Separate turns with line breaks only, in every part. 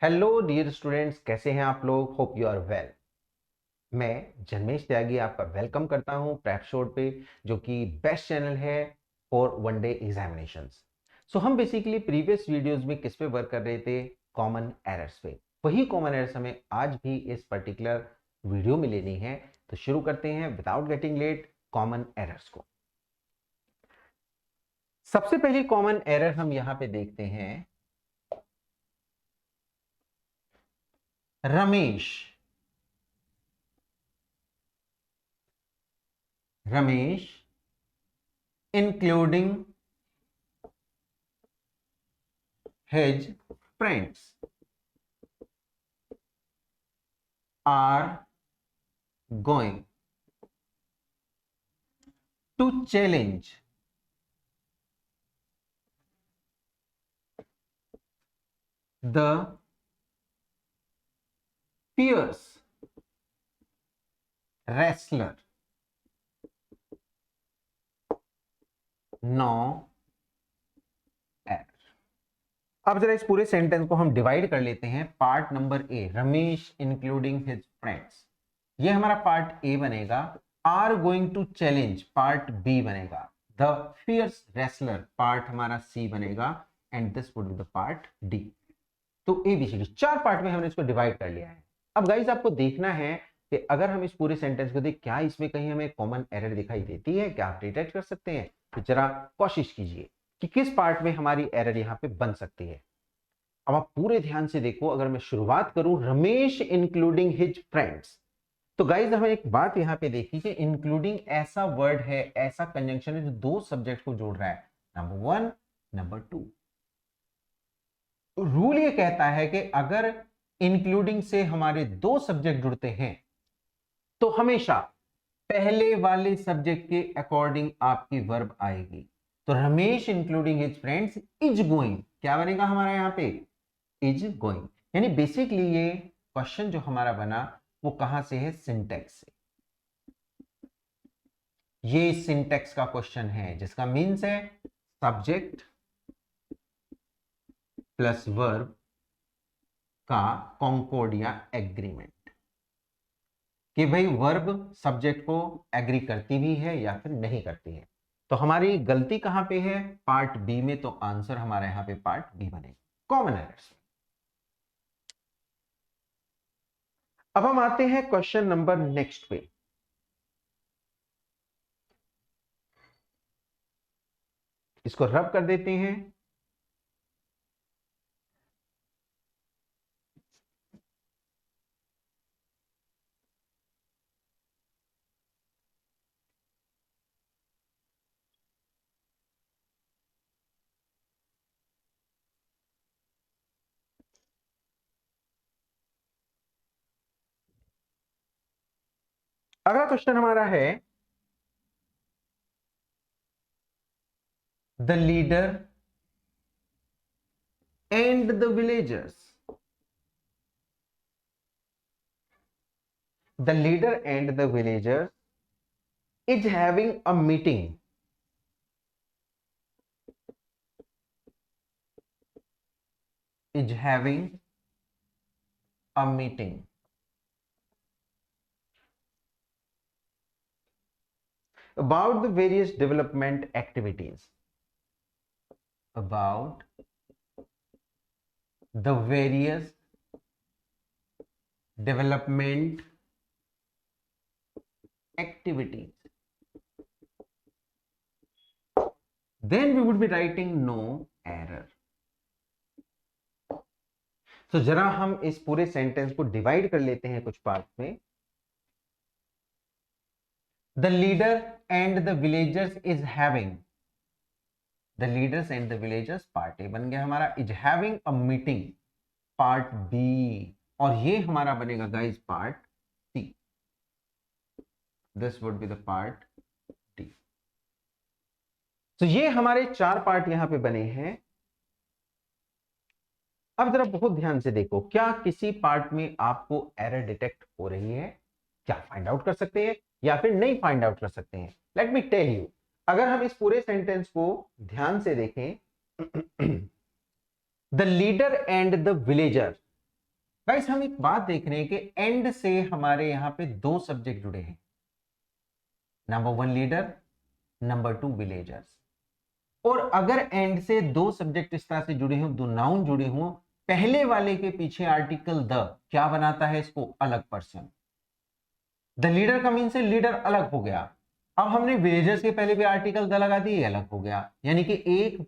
Hello dear students, कैसे हैं आप लोग? Hope you are well. मैं जन्मेश त्यागी आपका वेलकम करता हूं प्रैप शोर पे, जो कि बेस्ट चैनल है फॉर वन डे एग्जामिनेशंस। सो हम बेसिकली प्रीवियस वीडियोस में किस पे वर्क कर रहे थे? कॉमन एरर्स पे। वही कॉमन एरर्स हमें आज भी इस पर्टिकुलर वीडियो में लेनी है। तो शुरू करते हैं without getting late common errors को। सबसे पहली कॉमन एरर हम यहां पे देखते हैं, Ramesh Ramesh including his friends are going to challenge the fierce wrestler. No error. अब जरा इस पूरे सेंटेंस को हम डिवाइड कर लेते हैं। Part number A, Ramesh including his friends, ये हमारा पार्ट ए बनेगा। Are going to challenge part B बनेगा। द फियर्स रेसलर पार्ट हमारा सी बनेगा। And this would be the part D. तो एबीसीडी चार पार्ट में हमने इसको डिवाइड कर लिया है। अब गाइस आपको देखना है कि अगर हम इस पूरे सेंटेंस को देख, क्या इसमें कहीं हमें कॉमन एरर दिखाई देती है? क्या आप डिटेक्ट कर सकते हैं? तो जरा कोशिश कीजिए कि किस पार्ट में हमारी एरर यहां पे बन सकती है। अब आप पूरे ध्यान से देखो। अगर मैं शुरुआत करूं रमेश इंक्लूडिंग हिज फ्रेंड्स, तो गाइज हमें एक बात यहां पे देखी कि इंक्लूडिंग ऐसा वर्ड है, ऐसा कंजंक्शन है जो दो सब्जेक्ट को जोड़ रहा है, number one, number two. Rule ये कहता है कि अगर इंक्लूडिंग से हमारे दो सब्जेक्ट जुड़ते हैं तो हमेशा पहले वाले सब्जेक्ट के अकॉर्डिंग आपकी वर्ब आएगी। तो Ramesh including his friends is going, क्या बनेगा हमारा यहां पे? Is going. यानी बेसिकली ये क्वेश्चन जो हमारा बना वो कहां से है? सिंटेक्स से। ये सिंटेक्स का क्वेश्चन है जिसका मीन्स है सब्जेक्ट प्लस वर्ब का कॉन्कॉर्ड या एग्रीमेंट, कि भाई वर्ब सब्जेक्ट को एग्री करती भी है या फिर नहीं करती है। तो हमारी गलती कहां पे है? पार्ट बी में। तो आंसर हमारा यहां पे पार्ट बी बनेगा, कॉमन एरर्स। अब हम आते हैं क्वेश्चन नंबर नेक्स्ट पे। इसको रब कर देते हैं। अगला क्वेश्चन हमारा है, the leader and the villagers, the leader and the villagers is having a meeting is having a meeting about the various development activities, about the various development activities. Then we would be writing no error. तो जरा हम इस पूरे sentence को divide कर लेते हैं कुछ पार्ट में। The leader and the villagers is having, the leaders and the villagers part A बन गया हमारा। Is having a meeting part B, और ये हमारा बनेगा guys part C. This would be the part D. तो ये हमारे चार पार्ट यहां पे बने हैं। अब जरा बहुत ध्यान से देखो, क्या किसी पार्ट में आपको एरर डिटेक्ट हो रही है? क्या फाइंड आउट कर सकते हैं या फिर नहीं फाइंड आउट कर सकते हैं? Let me tell you. अगर हम इस पूरे सेंटेंस को ध्यान से देखें, the leader and the villager, guys हम एक बात देख रहे हैं कि एंड से हमारे यहां पे दो सब्जेक्ट जुड़े हैं, नंबर 1 लीडर, नंबर 2 विलेजर्स। और अगर एंड से दो सब्जेक्ट इस तरह से जुड़े हों, दो नाउन जुड़े हों, पहले वाले के पीछे आर्टिकल द क्या बनाता है इसको, अलग पर्सन। द लीडर का मीन से लीडर अलग हो गया। अब हमने विलेजर्स के पहले भी आर्टिकल द लगा दिए, अलग हो गया, यानी कि एक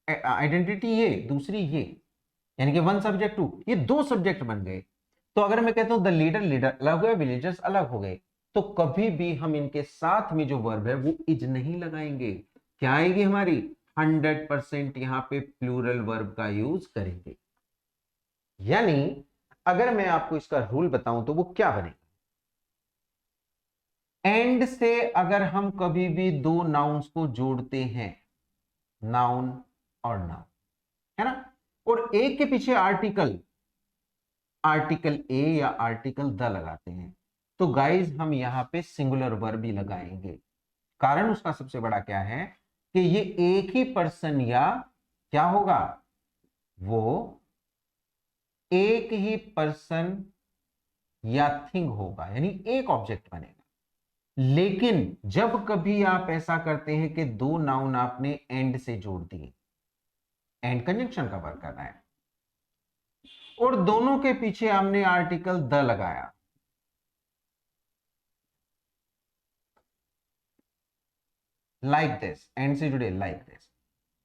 आइडेंटिटी ये, दूसरी ये, यानी कि वन सब्जेक्ट टू, ये दो सब्जेक्ट बन गए। तो अगर मैं कहता हूं द लीडर, लीडर अलग हुए, विलेजर्स अलग हो गए, तो कभी भी हम इनके साथ में जो वर्ब है वो इज नहीं लगाएंगे। क्या आएगी हमारी, 100% यहां पे प्लूरल वर्ब का यूज करेंगे। यानी अगर मैं आपको इसका रूल बताऊं तो वो क्या बनेगा, एंड से अगर हम कभी भी दो नाउन्स को जोड़ते हैं, नाउन और नाउन, है ना, और एक के पीछे आर्टिकल, आर्टिकल ए या आर्टिकल द लगाते हैं, तो गाइज हम यहां पे सिंगुलर वर्ब भी लगाएंगे। कारण उसका सबसे बड़ा क्या है कि ये एक ही पर्सन या क्या होगा, वो एक ही पर्सन या थिंग होगा, यानी एक ऑब्जेक्ट बनेगा। लेकिन जब कभी आप ऐसा करते हैं कि दो नाउन आपने एंड से जोड़ दिए, एंड कंजंक्शन का वर्क कर रहा है, और दोनों के पीछे हमने आर्टिकल द लगाया, लाइक दिस, एंड से जुड़े लाइक दिस,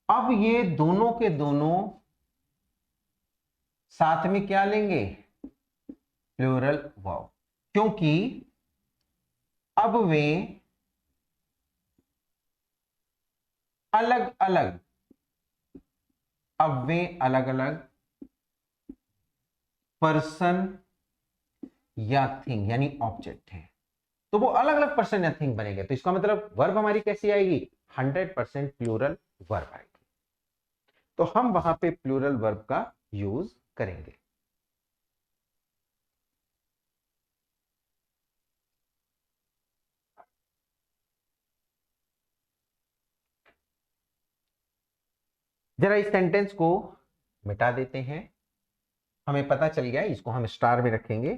अब ये दोनों के दोनों साथ में क्या लेंगे, प्लूरल वर्ब, क्योंकि अब वे अलग अलग, अब वे अलग अलग पर्सन या थिंग यानी ऑब्जेक्ट है, तो वो अलग अलग पर्सन या थिंग बनेंगे। तो इसका मतलब वर्ब हमारी कैसी आएगी, 100% प्लूरल वर्ब आएगी। तो हम वहां पे प्लूरल वर्ब का यूज करेंगे। जरा इस सेंटेंस को मिटा देते हैं, हमें पता चल गया, इसको हम स्टार में रखेंगे,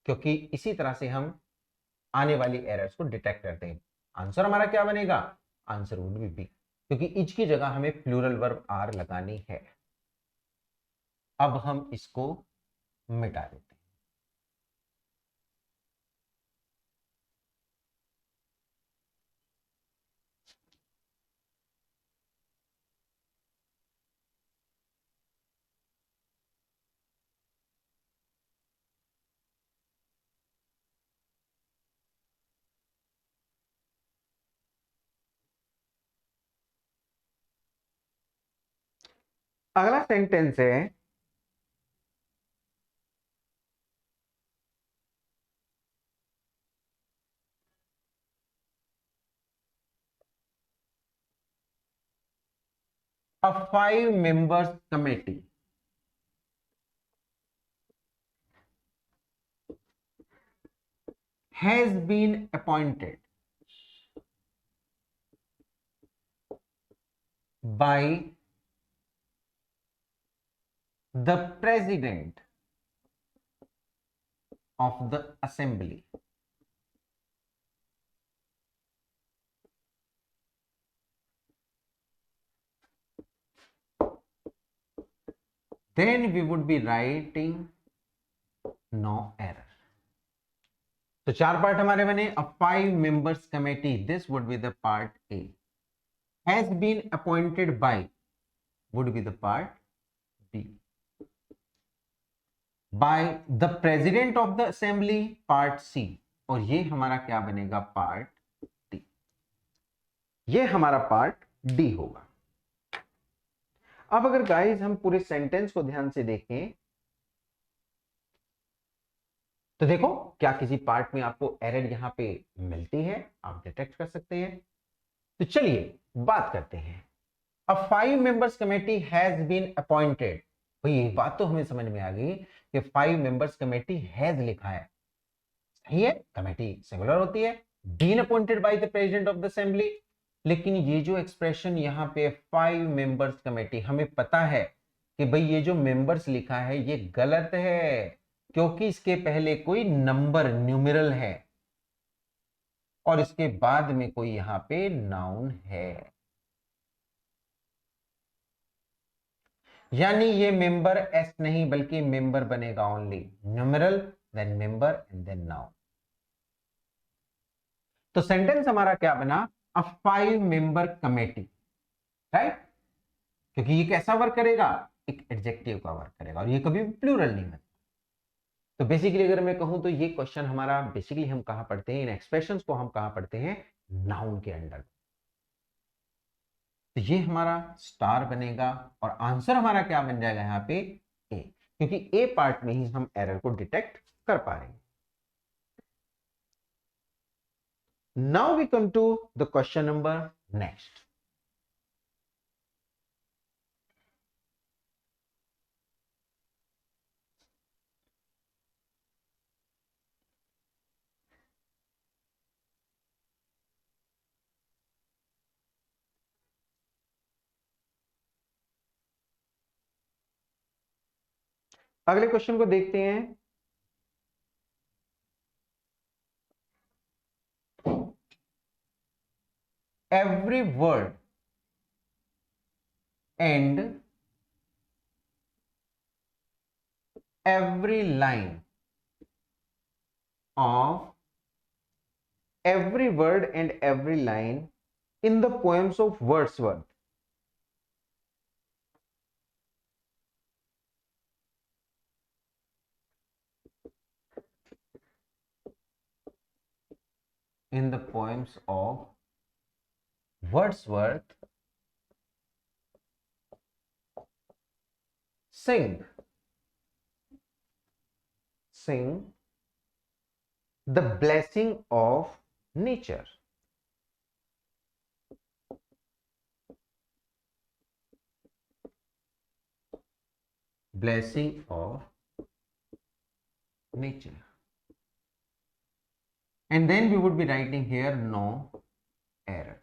क्योंकि इसी तरह से हम आने वाली एरर्स को डिटेक्ट करते हैं। आंसर हमारा क्या बनेगा, आंसर वुड बी बी, क्योंकि इच की जगह हमें प्लूरल वर्ब आर लगानी है। अब हम इसको मिटा देते हैं। अगला सेंटेंस है, a 5 members committee has been appointed by the president of the assembly. Then we would be writing no error. तो चार पार्ट हमारे बने, a 5 members committee, this would be the part A, has been appointed by would be the part B, by the president of the assembly part C, और ये हमारा क्या बनेगा, part D, ये हमारा पार्ट D होगा। अब अगर गाइस हम पूरे सेंटेंस को ध्यान से देखें तो देखो क्या किसी पार्ट में आपको एरर यहां पे मिलती है, आप डिटेक्ट कर सकते हैं। तो चलिए बात करते हैं। A 5 members committee has been appointed, भाई ये बात तो हमें समझ में आ गई कि 5 members कमेटी हैज लिखा है, सही है, कमेटी सिंगुलर होती है, been appointed by the president of the assembly. लेकिन ये जो एक्सप्रेशन यहाँ पे 5 members कमेटी, हमें पता है कि भाई ये जो मेंबर्स लिखा है ये गलत है, क्योंकि इसके पहले कोई नंबर न्यूमेरल है और इसके बाद में कोई यहां पे नाउन है, यानी ये मेंबर एस नहीं बल्कि मेंबर बनेगा only numeral then member and then noun. तो सेंटेंस हमारा क्या बना, अ 5 मेंबर कमेटी, राइट, क्योंकि ये कैसा वर्क करेगा, एक एडजेक्टिव का वर्क करेगा और ये कभी भी प्लूरल नहीं बनता। तो बेसिकली अगर मैं कहूं तो ये क्वेश्चन हमारा बेसिकली हम कहां पढ़ते हैं, इन एक्सप्रेशंस को हम कहां पढ़ते हैं, नाउन के अंडर। तो ये हमारा स्टार बनेगा और आंसर हमारा क्या बन जाएगा यहाँ पे, ए, क्योंकि ए पार्ट में ही हम एरर को डिटेक्ट कर पा रहे हैं। Now we come to the question number next. अगले क्वेश्चन को देखते हैं। Every word and every line of every word and every line in the poems of Wordsworth in the poems of Wordsworth sing the blessing of nature. Blessing of nature. And then we would be writing here no error.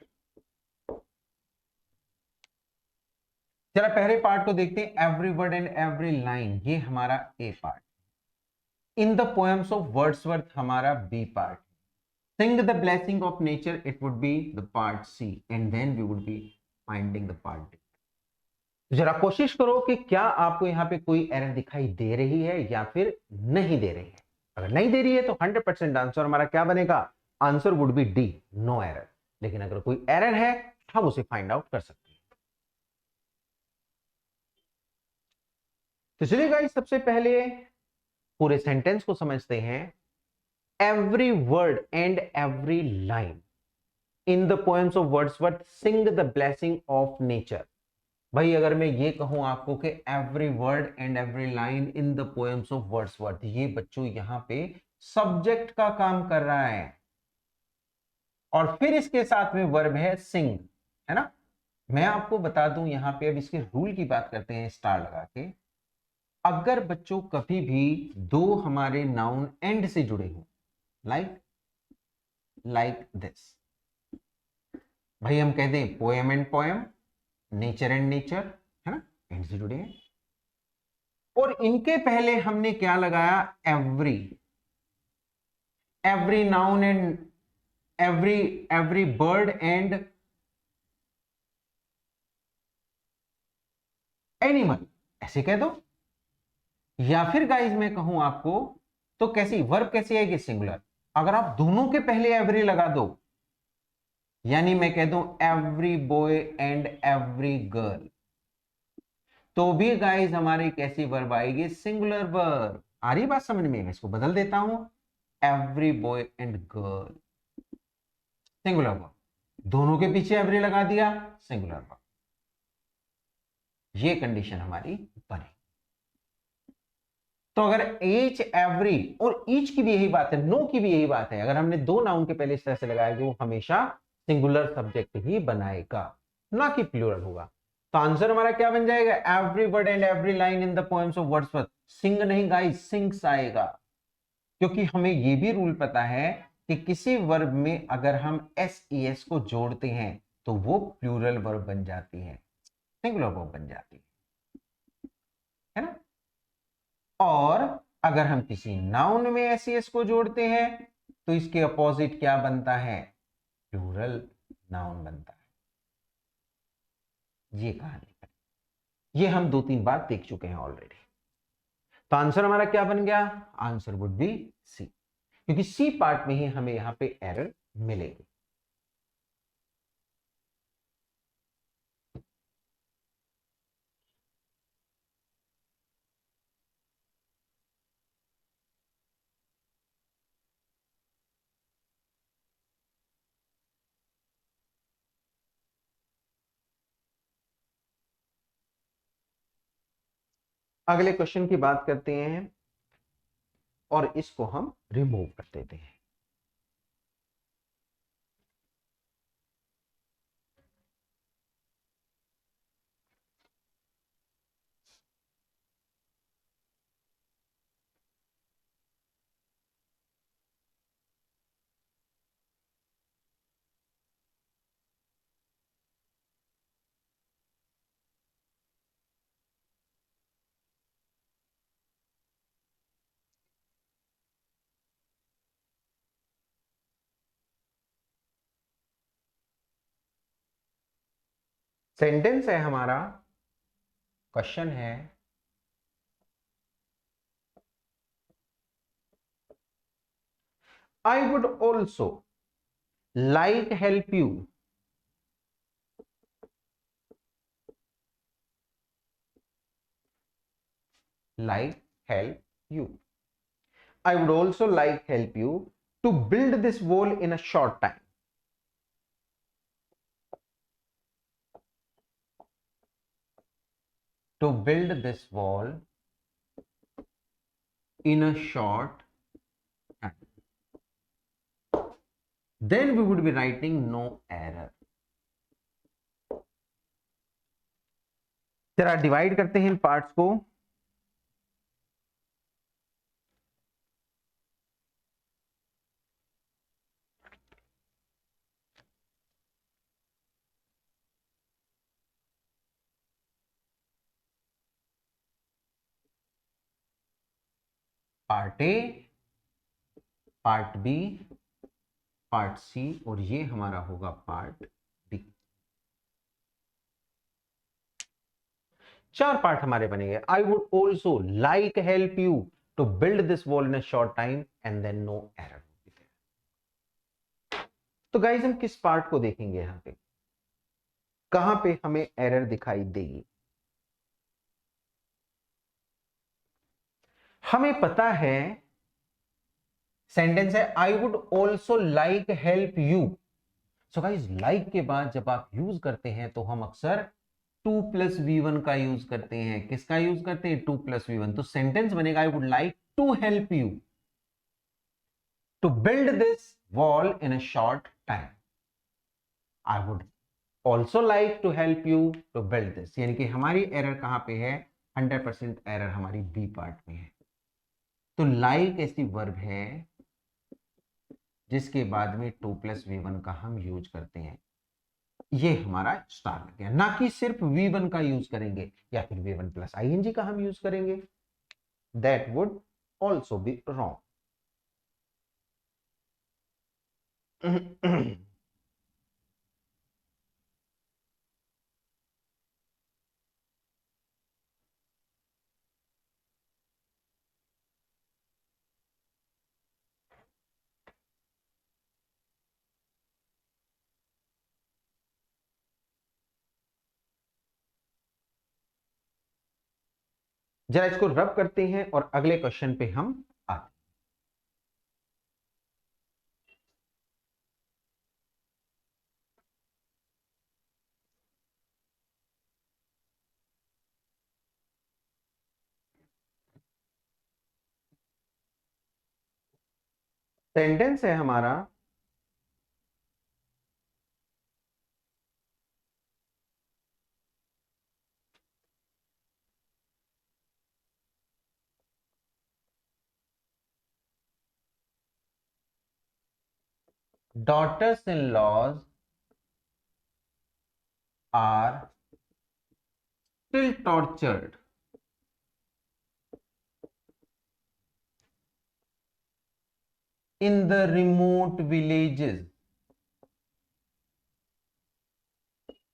चला पहले part को देखते हैं, every word and every line, ये हमारा A part. In the poems of Wordsworth हमारा B part. Sing the blessing of nature, it would be the part C, and then we would be finding the part D. जरा कोशिश करो कि क्या आपको यहाँ पे कोई एरर दिखाई दे रही है या फिर नहीं दे रही है। अगर नहीं दे रही है तो 100% आंसर हमारा क्या बनेगा, answer would be D, no error. लेकिन अगर कोई एरर है हम उसे फाइंड आउट कर सकते हैं। तो चलिए गाइस, सबसे पहले पूरे सेंटेंस को समझते हैं। Every word and every line in the poems of Wordsworth sing the blessing of nature. भाई अगर मैं ये कहूं आपको कि every word and every line in the poems of Wordsworth, ये बच्चों यहां पे सब्जेक्ट का काम कर रहा है और फिर इसके साथ में वर्ब है सिंग, है ना। मैं आपको बता दूं यहां पे, अब इसके रूल की बात करते हैं स्टार लगा के। अगर बच्चों कभी भी दो हमारे नाउन एंड से जुड़े हों, लाइक दिस, भाई हम कहते हैं poem and poem, nature and nature, है ना, एंड से जुड़े हैं, और इनके पहले हमने क्या लगाया, every noun and every bird and animal, ऐसे कह दो। या फिर गाइस मैं कहूं आपको तो कैसी वर्ब कैसी आएगी, सिंगुलर। अगर आप दोनों के पहले एवरी लगा दो, यानी मैं कह दूं every boy and every girl, तो भी गाइस हमारी कैसी वर्ब आएगी, सिंगुलर वर्ब। आ रही बात समझ में, मैं इसको बदल देता हूं, every boy and girl, singular verb. दोनों के पीछे एवरी लगा दिया, सिंगुलर वर्ब। ये कंडीशन हमारी बनी। तो अगर एच एवरी और ईच की भी यही बात है, नो की भी यही बात है, अगर हमने दो नाउन के पहले इस तरह से लगाया कि वो हमेशा सिंगुलर सब्जेक्ट ही बनाएगा, ना कि प्लूरल होगा। तो आंसर हमारा क्या बन जाएगा, every word and every line in the poems of Wordsworth. Sing नहीं गाइस, सिंग्स आएगा, क्योंकि हमें ये भी रूल पता है कि किसी वर्ब में अगर हम एस को जोड़ते हैं तो वो प्लूरल वर्ब बन जाती है, सिंगुलर वर्ब बन जाती है। और अगर हम किसी नाउन में एस को जोड़ते हैं तो इसके अपोजिट क्या बनता है, प्लूरल नाउन बनता है। ये कहानी है, ये हम 2-3 बार देख चुके हैं ऑलरेडी। तो आंसर हमारा क्या बन गया, आंसर वुड बी सी, क्योंकि सी पार्ट में ही हमें यहां पे एरर मिलेगी। अगले क्वेश्चन की बात करते हैं और इसको हम रिमूव कर देते हैं। सेंटेंस है हमारा, क्वेश्चन है आई would also like help you, like help you. I would also like help you to build this wall in a short time. To build this wall in a short time. Then we would be writing no error. जरा divide करते हैं इन parts को। Part A, part B, part C, और ये हमारा होगा part D. 4 part हमारे बनेंगे। I would also like help you to build this wall in a short time and then no error. तो गाइस हम किस पार्ट को देखेंगे, यहां पे कहां पे हमें एरर दिखाई देगी। हमें पता है सेंटेंस है आई would also like help you. So guys like के बाद जब आप यूज करते हैं तो हम अक्सर 2+v1 का यूज करते हैं। किसका यूज करते हैं, 2+v1। तो सेंटेंस बनेगा I would like to help you to build this wall in a short time. I would also like to help you to build this, यानी कि हमारी एरर कहां पे है, 100% एरर हमारी बी पार्ट में है। तो लाइक ऐसी वर्ब है जिसके बाद में 2+v1 का हम यूज करते हैं। ये हमारा स्टार लग गया, ना कि सिर्फ v1 का यूज करेंगे या फिर v1 प्लस ing का हम यूज करेंगे। That would also be wrong. जरा इसको रब करते हैं और अगले क्वेश्चन पे हम आते हैं। सेंटेंस है हमारा daughters in laws are still tortured in the remote villages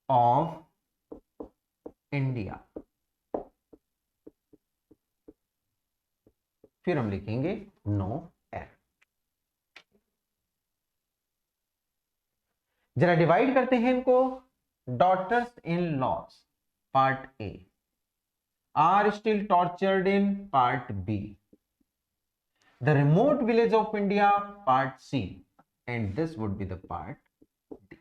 of India। फिर हम लिखेंगे नो एरर। जरा डिवाइड करते हैं इनको। Daughters in laws part A are still tortured in part B, the remote village of India part C, and this would be the part D.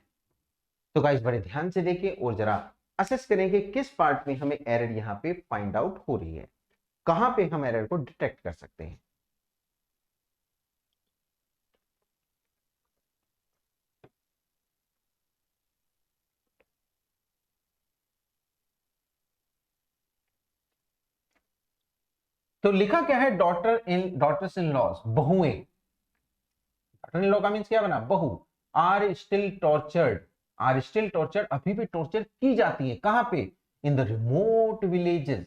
तो guys बड़े ध्यान से देखिए और जरा असेस करें कि किस पार्ट में हमें एरर यहां पे फाइंड आउट हो रही है, कहां पे हम एरर को डिटेक्ट कर सकते हैं। तो लिखा क्या है, डॉटर्स इन लॉज, बहुएं। डॉटर इन लॉ का मीन्स क्या बना, बहू। Are still tortured, are still tortured, अभी भी टॉर्चर की जाती है, कहां पे, in the remote villages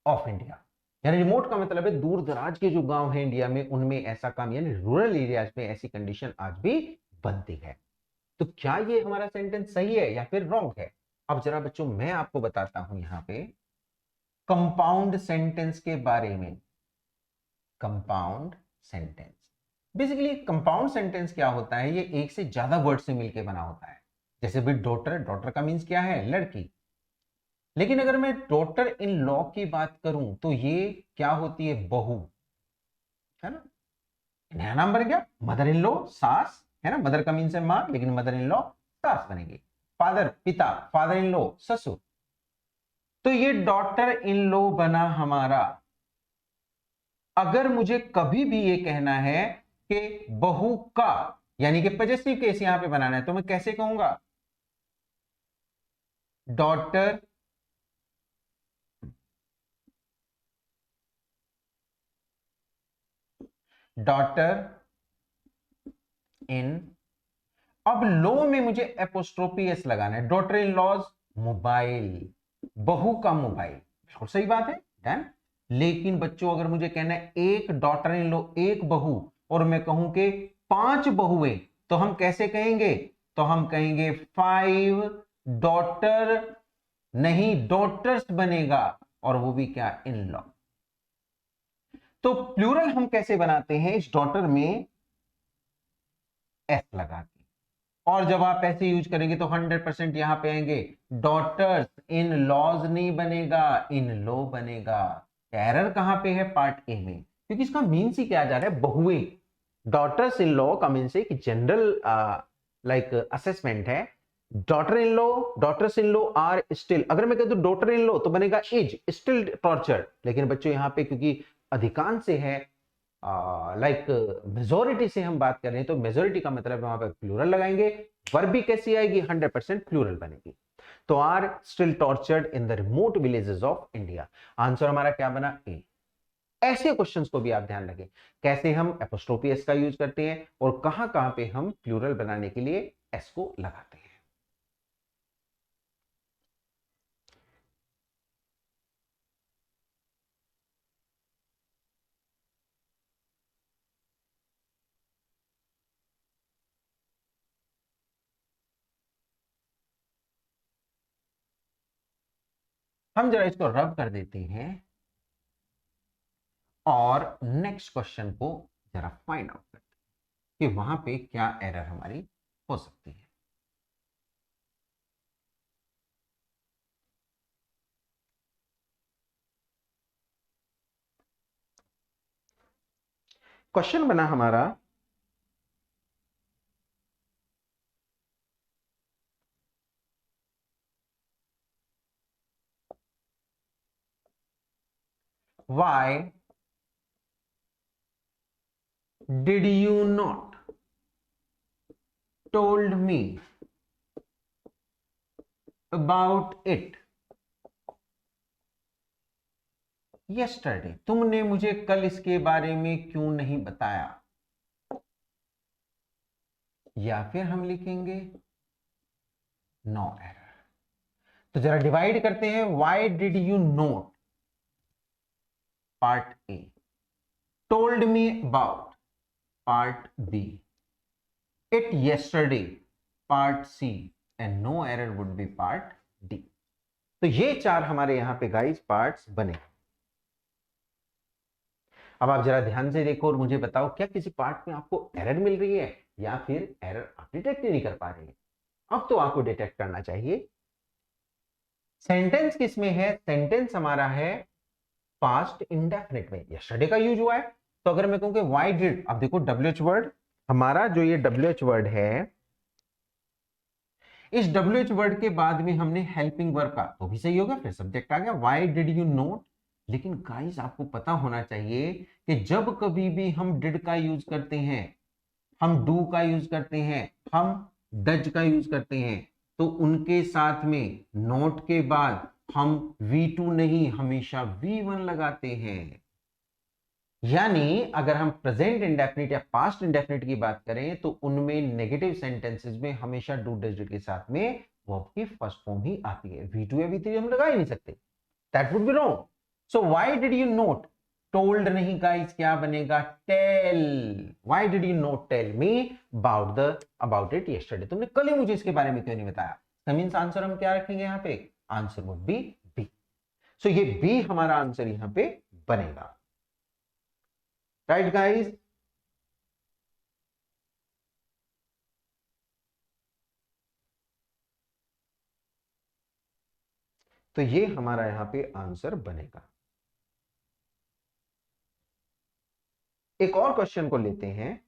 of India. यानी रिमोट का मतलब है दूर दराज के जो गांव है इंडिया में, उनमें ऐसा काम, यानी रूरल एरियाज में ऐसी कंडीशन आज भी बनती है। तो क्या ये हमारा सेंटेंस सही है या फिर रॉन्ग है। अब जरा बच्चों मैं आपको बताता हूं यहां पे कंपाउंड सेंटेंस के बारे में। Compound sentence, basically compound sentence क्या होता है, ये एक से ज्यादा वर्ड से मिलकर बना होता है। जैसे भी डॉटर, डॉटर का मीन्स क्या है, लड़की। लेकिन अगर मैं डॉटर इन लॉ की बात करूं तो ये क्या होती है, बहू, है ना। नया नाम बन गया, मदर इन लॉ, सास, है ना। मदर का मीन्स है मां, लेकिन मदर इन लॉ सास बनेगी। फादर, पिता, फादर इन लॉ ससुर। तो ये डॉटर इन लॉ बना हमारा। अगर मुझे कभी भी ये कहना है कि बहू का, यानी कि पॉजिटिव केस यहां पे बनाना है, तो मैं कैसे कहूंगा, डॉटर डॉटर इन, अब लो में मुझे एपोस्ट्रोफी एस लगाना है, डॉटर इन लॉज मोबाइल, बहू का मोबाइल, बिल्कुल सही बात है, डन। लेकिन बच्चों अगर मुझे कहना है एक डॉटर इन लॉ, एक बहू, और मैं कहूं कि 5 बहुएं, तो हम कैसे कहेंगे, तो हम कहेंगे 5 डॉटर, नहीं डॉटर्स बनेगा, और वो भी क्या, इन लॉ। तो प्लूरल हम कैसे बनाते हैं, इस डॉटर में एस लगा के, और जब आप ऐसे यूज करेंगे तो 100% यहां पे आएंगे, डॉटर्स इन लॉज नहीं बनेगा, इन लॉ बनेगा। एरर कहां पे है, पार्ट ए में, क्योंकि इसका मीन्स ही क्या जा रहा है, बहुएं। डॉटर्स इन लॉ का मीन्स है कि जनरल लाइक असेसमेंट है, daughter in law, daughters in law are still, अगर मैं कह दूं डॉटर इन लॉ तो बनेगा इज स्टिल टॉर्चर्ड। लेकिन बच्चों यहां पे क्योंकि अधिकांश से है, लाइक मेजोरिटी से हम बात कर रहे हैं, तो मेजोरिटी का मतलब वहां पर प्लूरल लगाएंगे। वर्ब भी कैसी आएगी, 100% प्लूरल बनेगी। तो are still tortured in the remote villages of India. Answer हमारा क्या बना, ए। ऐसे क्वेश्चंस को भी आप ध्यान रखें, कैसे हम एपोस्ट्रोफी एस का यूज करते हैं और कहां कहां पे हम प्लूरल बनाने के लिए एस को लगाते हैं। हम जरा इसको रब कर देते हैं और नेक्स्ट क्वेश्चन को जरा फाइंड आउट करते हैं कि वहां पे क्या एरर हमारी हो सकती है। क्वेश्चन बना हमारा, why did you not told me about it yesterday, तुमने मुझे कल इसके बारे में क्यों नहीं बताया। या फिर हम लिखेंगे नो एरर। तो जरा डिवाइड करते हैं, why did you not, part A, told me about part B, it yesterday part C, and no error would be part D. तो ये चार हमारे यहां पे गाइस पार्ट्स बने। अब आप जरा ध्यान से देखो और मुझे बताओ, क्या किसी पार्ट में आपको एरर मिल रही है या फिर एरर आप डिटेक्ट नहीं कर पा रहे हैं? अब तो आपको डिटेक्ट करना चाहिए। सेंटेंस किस में है? सेंटेंस हमारा है पास्ट इंडेफिनिट में, यस्टरडे का यूज हुआ है। तो अगर मैं कहूं कि व्हाई डिड, अब देखो WH वर्ड हमारा, जो ये WH वर्ड है, इस WH वर्ड के बाद में हमने हेल्पिंग वर्ब का, तो भी सही होगा, फिर सब्जेक्ट आ गया, व्हाई डिड यू नोट। लेकिन गाइस आपको पता होना चाहिए कि जब कभी भी हम डिड का यूज करते हैं, हम डू का यूज करते हैं, हम डज का यूज करते हैं, तो उनके साथ में नोट के बाद हम V2 नहीं, हमेशा V1 लगाते हैं। यानी अगर हम प्रेजेंट इंडेफिनिट या पास्ट इंडेफिनिट की बात करें तो उनमें नेगेटिव सेंटेंसेस में हमेशा डू डज के साथ में वर्ब की फर्स्ट फॉर्म ही आती है। V2 या V3 हम लगा ही नहीं सकते, that would be wrong. So why did you not, told नहीं गाइस, क्या बनेगा? Tell. Why did you not tell me about it yesterday, तुमने कल ही मुझे इसके बारे में क्यों नहीं बताया? मींस आंसर हम क्या रखेंगे यहां पे? Answer would be B. So ये बी हमारा आंसर यहां पे बनेगा। Right guys? तो ये हमारा यहां पे आंसर बनेगा। एक और क्वेश्चन को लेते हैं।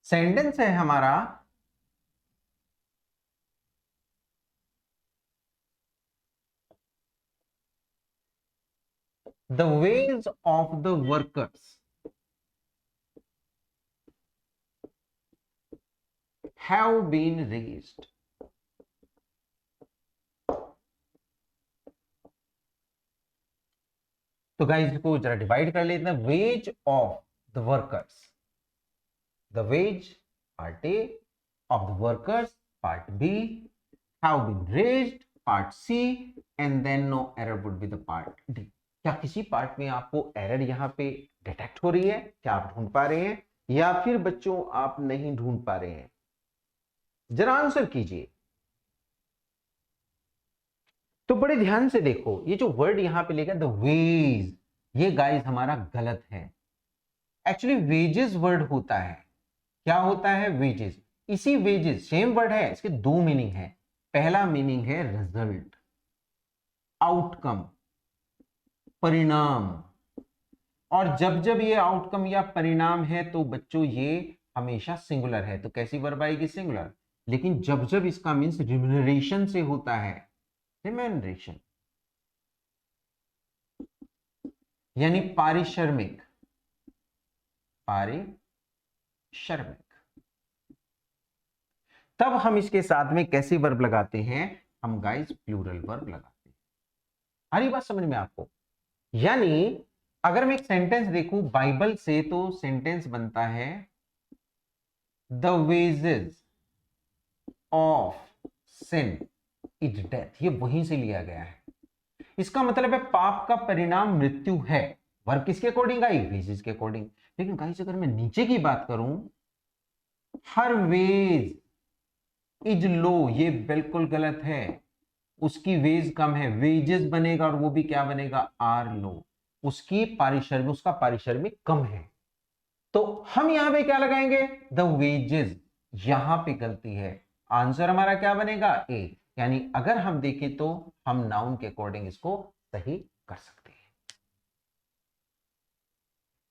सेंटेंस है हमारा, the wage of the workers have been raised. तो गाइस इसको जरा डिवाइड कर लेते हैं। Wage of the workers, the wage part A of the workers part B, have been raised part C, and then no error would be the part D. क्या किसी part में आपको एरर यहां पे डिटेक्ट हो रही है? क्या आप ढूंढ पा रहे हैं या फिर बच्चों आप नहीं ढूंढ पा रहे हैं? जरा आंसर कीजिए। तो बड़े ध्यान से देखो, ये जो वर्ड यहां पे लिखा है द वेज, ये गाइस हमारा गलत है। एक्चुअली वेजेस वर्ड होता है, क्या होता है? वेजेस। इसी वेजेस सेम वर्ड है, इसके दो मीनिंग है। पहला मीनिंग है रिजल्ट, आउटकम, परिणाम। और जब जब ये आउटकम या परिणाम है तो बच्चों ये हमेशा सिंगुलर है, तो कैसी वर्ब आएगी? सिंगुलर। लेकिन जब जब इसका मीन्स रिम्यूनरेशन से होता है, रिम्यूनरेशन यानी पारिश्रमिक, पारिश्रमिक, तब हम इसके साथ में कैसी वर्ब लगाते हैं? हम गाइस प्लूरल वर्ब लगाते हैं। हरी बात समझ में आपको? यानी अगर मैं एक सेंटेंस देखूं बाइबल से, तो सेंटेंस बनता है the wages of sin is death. ये वहीं से लिया गया है। इसका मतलब है पाप का परिणाम मृत्यु है। वर्ब किसके अकॉर्डिंग आई? वेजेस के अकॉर्डिंग। लेकिन गाइस अगर मैं नीचे की बात करूं, हर वेज इज लो, ये बिल्कुल गलत है। उसकी वेज कम है, वेजेस बनेगा और वो भी क्या बनेगा? आर लो। उसकी पारिश्रमिक, उसका पारिश्रमिक कम है। तो हम यहां पे क्या लगाएंगे? The wages. यहां पे गलती है, आंसर हमारा क्या बनेगा? ए। यानी अगर हम देखें तो हम नाउन के अकॉर्डिंग इसको सही कर सकते हैं।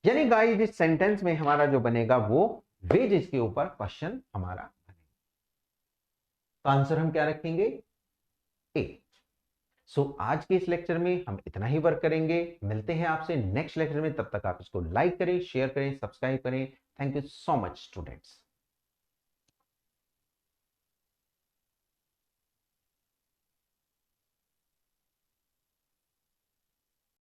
यानी गाइस इस सेंटेंस में हमारा जो बनेगा वो वेजेस के ऊपर क्वेश्चन हमारा बनेगा। तो आंसर हम क्या रखेंगे? ए। सो आज के इस लेक्चर में हम इतना ही वर्क करेंगे। मिलते हैं आपसे नेक्स्ट लेक्चर में, तब तक आप इसको लाइक करें, शेयर करें, सब्सक्राइब करें। Thank you so much students.